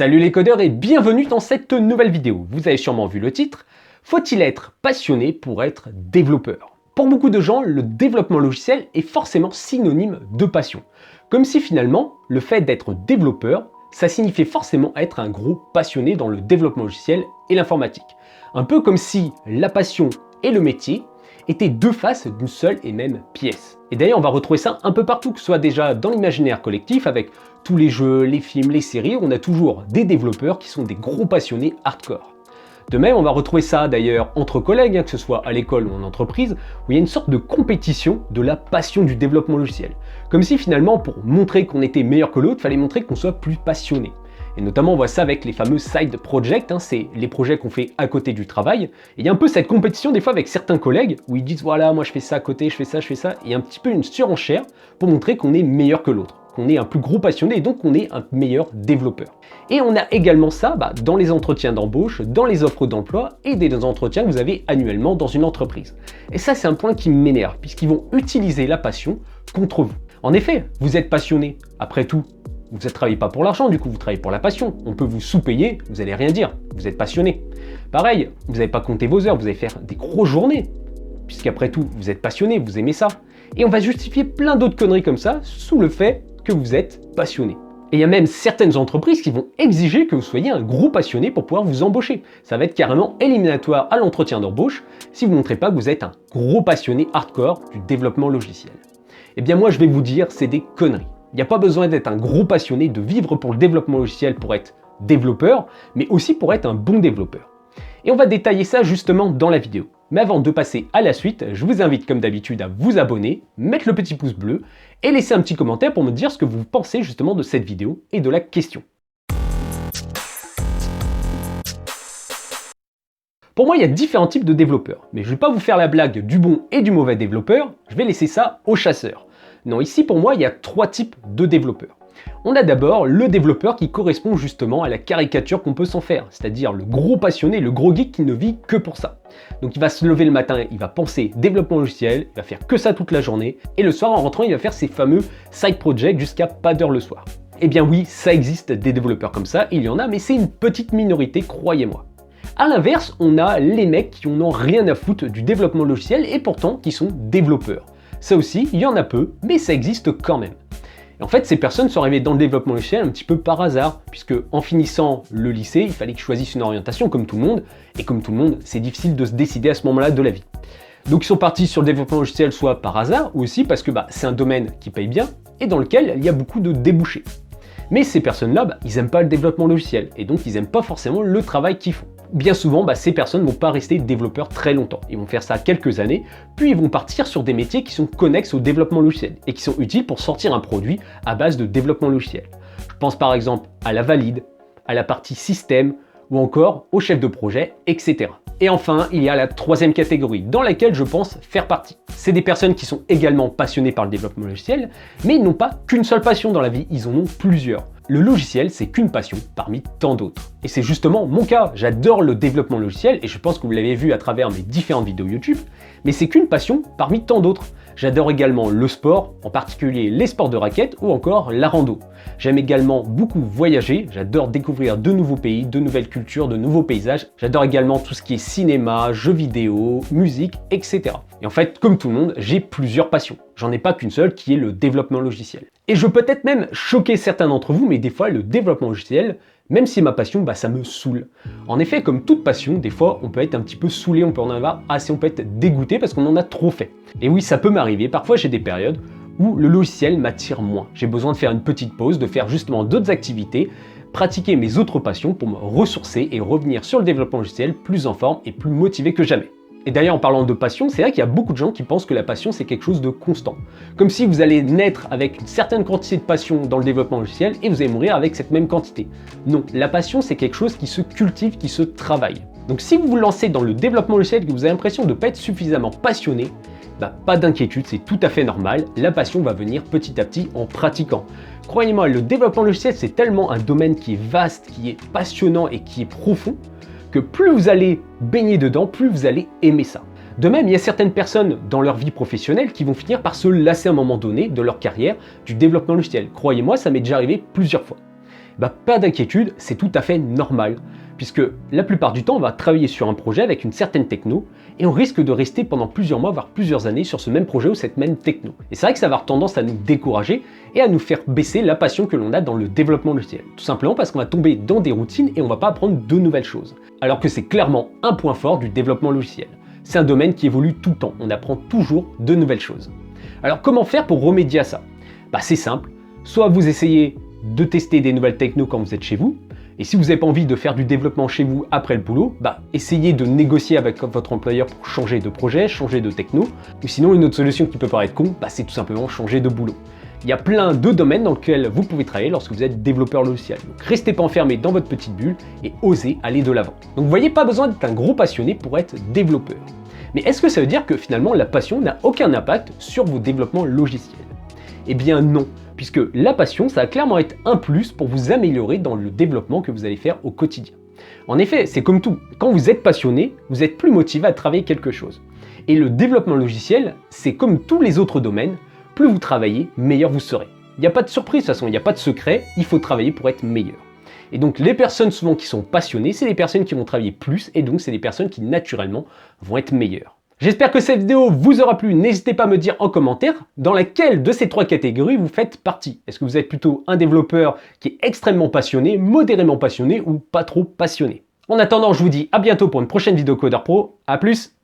Salut les codeurs et bienvenue dans cette nouvelle vidéo. Vous avez sûrement vu le titre, faut-il être passionné pour être développeur? Pour beaucoup de gens, le développement logiciel est forcément synonyme de passion. Comme si finalement, le fait d'être développeur, ça signifiait forcément être un gros passionné dans le développement logiciel et l'informatique. Un peu comme si la passion et le métier étaient deux faces d'une seule et même pièce. Et d'ailleurs, on va retrouver ça un peu partout, que ce soit déjà dans l'imaginaire collectif, avec tous les jeux, les films, les séries, on a toujours des développeurs qui sont des gros passionnés hardcore. De même, on va retrouver ça d'ailleurs entre collègues, que ce soit à l'école ou en entreprise, où il y a une sorte de compétition de la passion du développement logiciel. Comme si finalement, pour montrer qu'on était meilleur que l'autre, il fallait montrer qu'on soit plus passionné. Et notamment, on voit ça avec les fameux side projects, c'est les projets qu'on fait à côté du travail. Et il y a un peu cette compétition des fois avec certains collègues, où ils disent voilà, moi je fais ça à côté, je fais ça, et il y a un petit peu une surenchère pour montrer qu'on est meilleur que l'autre, qu'on est un plus gros passionné et donc qu'on est un meilleur développeur. Et on a également ça dans les entretiens d'embauche, dans les offres d'emploi et des entretiens que vous avez annuellement dans une entreprise. Et ça, c'est un point qui m'énerve, puisqu'ils vont utiliser la passion contre vous. En effet, vous êtes passionné, après tout. Vous ne travaillez pas pour l'argent, du coup vous travaillez pour la passion. On peut vous sous-payer, vous n'allez rien dire, vous êtes passionné. Pareil, vous n'avez pas compté vos heures, vous allez faire des grosses journées, puisqu'après tout, vous êtes passionné, vous aimez ça. Et on va justifier plein d'autres conneries comme ça, sous le fait que vous êtes passionné. Et il y a même certaines entreprises qui vont exiger que vous soyez un gros passionné pour pouvoir vous embaucher. Ça va être carrément éliminatoire à l'entretien d'embauche si vous ne montrez pas que vous êtes un gros passionné hardcore du développement logiciel. Eh bien moi je vais vous dire, c'est des conneries. Il n'y a pas besoin d'être un gros passionné, de vivre pour le développement logiciel pour être développeur, mais aussi pour être un bon développeur. Et on va détailler ça justement dans la vidéo. Mais avant de passer à la suite, je vous invite comme d'habitude à vous abonner, mettre le petit pouce bleu et laisser un petit commentaire pour me dire ce que vous pensez justement de cette vidéo et de la question. Pour moi, il y a différents types de développeurs, mais je ne vais pas vous faire la blague du bon et du mauvais développeur, je vais laisser ça aux chasseurs. Non, ici pour moi, il y a trois types de développeurs. On a d'abord le développeur qui correspond justement à la caricature qu'on peut s'en faire, c'est-à-dire le gros passionné, le gros geek qui ne vit que pour ça. Donc il va se lever le matin, il va penser développement logiciel, il va faire que ça toute la journée, et le soir en rentrant, il va faire ses fameux side projects jusqu'à pas d'heure le soir. Eh bien oui, ça existe des développeurs comme ça, il y en a, mais c'est une petite minorité, croyez-moi. A l'inverse, on a les mecs qui n'ont rien à foutre du développement logiciel et pourtant qui sont développeurs. Ça aussi, il y en a peu, mais ça existe quand même. Et en fait, ces personnes sont arrivées dans le développement logiciel un petit peu par hasard, puisque en finissant le lycée, il fallait qu'ils choisissent une orientation comme tout le monde, et comme tout le monde, c'est difficile de se décider à ce moment-là de la vie. Donc ils sont partis sur le développement logiciel soit par hasard, ou aussi parce que c'est un domaine qui paye bien, et dans lequel il y a beaucoup de débouchés. Mais ces personnes-là, ils n'aiment pas le développement logiciel, et donc ils n'aiment pas forcément le travail qu'ils font. Bien souvent, ces personnes ne vont pas rester développeurs très longtemps. Ils vont faire ça quelques années, puis ils vont partir sur des métiers qui sont connexes au développement logiciel et qui sont utiles pour sortir un produit à base de développement logiciel. Je pense par exemple à la valide, à la partie système ou encore au chef de projet, etc. Et enfin, il y a la troisième catégorie dans laquelle je pense faire partie. C'est des personnes qui sont également passionnées par le développement logiciel, mais ils n'ont pas qu'une seule passion dans la vie, ils en ont plusieurs. Le logiciel, c'est qu'une passion parmi tant d'autres. Et c'est justement mon cas, j'adore le développement logiciel et je pense que vous l'avez vu à travers mes différentes vidéos YouTube, mais c'est qu'une passion parmi tant d'autres. J'adore également le sport, en particulier les sports de raquettes ou encore la rando. J'aime également beaucoup voyager, j'adore découvrir de nouveaux pays, de nouvelles cultures, de nouveaux paysages. J'adore également tout ce qui est cinéma, jeux vidéo, musique, etc. Et en fait, comme tout le monde, j'ai plusieurs passions. J'en ai pas qu'une seule qui est le développement logiciel. Et je peux peut-être même choquer certains d'entre vous, mais des fois, le développement logiciel, même si ma passion, ça me saoule. En effet, comme toute passion, des fois, on peut être un petit peu saoulé, on peut en avoir assez, on peut être dégoûté parce qu'on en a trop fait. Et oui, ça peut m'arriver. Parfois, j'ai des périodes où le logiciel m'attire moins. J'ai besoin de faire une petite pause, de faire justement d'autres activités, pratiquer mes autres passions pour me ressourcer et revenir sur le développement logiciel plus en forme et plus motivé que jamais. Et d'ailleurs, en parlant de passion, c'est vrai qu'il y a beaucoup de gens qui pensent que la passion, c'est quelque chose de constant. Comme si vous allez naître avec une certaine quantité de passion dans le développement logiciel et vous allez mourir avec cette même quantité. Non, la passion, c'est quelque chose qui se cultive, qui se travaille. Donc si vous vous lancez dans le développement logiciel et que vous avez l'impression de ne pas être suffisamment passionné, pas d'inquiétude, c'est tout à fait normal. La passion va venir petit à petit en pratiquant. Croyez-moi, le développement logiciel, c'est tellement un domaine qui est vaste, qui est passionnant et qui est profond, que plus vous allez baigner dedans, plus vous allez aimer ça. De même, il y a certaines personnes dans leur vie professionnelle qui vont finir par se lasser à un moment donné de leur carrière du développement logiciel. Croyez-moi, ça m'est déjà arrivé plusieurs fois. Pas d'inquiétude, c'est tout à fait normal, puisque la plupart du temps, on va travailler sur un projet avec une certaine techno, et on risque de rester pendant plusieurs mois, voire plusieurs années sur ce même projet ou cette même techno. Et c'est vrai que ça va avoir tendance à nous décourager et à nous faire baisser la passion que l'on a dans le développement logiciel. Tout simplement parce qu'on va tomber dans des routines et on va pas apprendre de nouvelles choses. Alors que c'est clairement un point fort du développement logiciel. C'est un domaine qui évolue tout le temps, on apprend toujours de nouvelles choses. Alors comment faire pour remédier à ça? C'est simple, soit vous essayez de tester des nouvelles technos quand vous êtes chez vous, et si vous n'avez pas envie de faire du développement chez vous après le boulot, essayez de négocier avec votre employeur pour changer de projet, changer de techno, ou sinon une autre solution qui peut paraître con, c'est tout simplement changer de boulot. Il y a plein de domaines dans lesquels vous pouvez travailler lorsque vous êtes développeur logiciel. Donc restez pas enfermé dans votre petite bulle et osez aller de l'avant. Donc vous voyez, pas besoin d'être un gros passionné pour être développeur. Mais est-ce que ça veut dire que finalement la passion n'a aucun impact sur vos développements logiciels? Eh bien non, puisque la passion, ça va clairement être un plus pour vous améliorer dans le développement que vous allez faire au quotidien. En effet, c'est comme tout, quand vous êtes passionné, vous êtes plus motivé à travailler quelque chose. Et le développement logiciel, c'est comme tous les autres domaines, plus vous travaillez, meilleur vous serez. Il n'y a pas de surprise de toute façon, il n'y a pas de secret, il faut travailler pour être meilleur. Et donc les personnes souvent qui sont passionnées, c'est les personnes qui vont travailler plus, et donc c'est les personnes qui naturellement vont être meilleures. J'espère que cette vidéo vous aura plu, n'hésitez pas à me dire en commentaire dans laquelle de ces trois catégories vous faites partie. Est-ce que vous êtes plutôt un développeur qui est extrêmement passionné, modérément passionné ou pas trop passionné? En attendant, je vous dis à bientôt pour une prochaine vidéo Codeur Pro, à plus!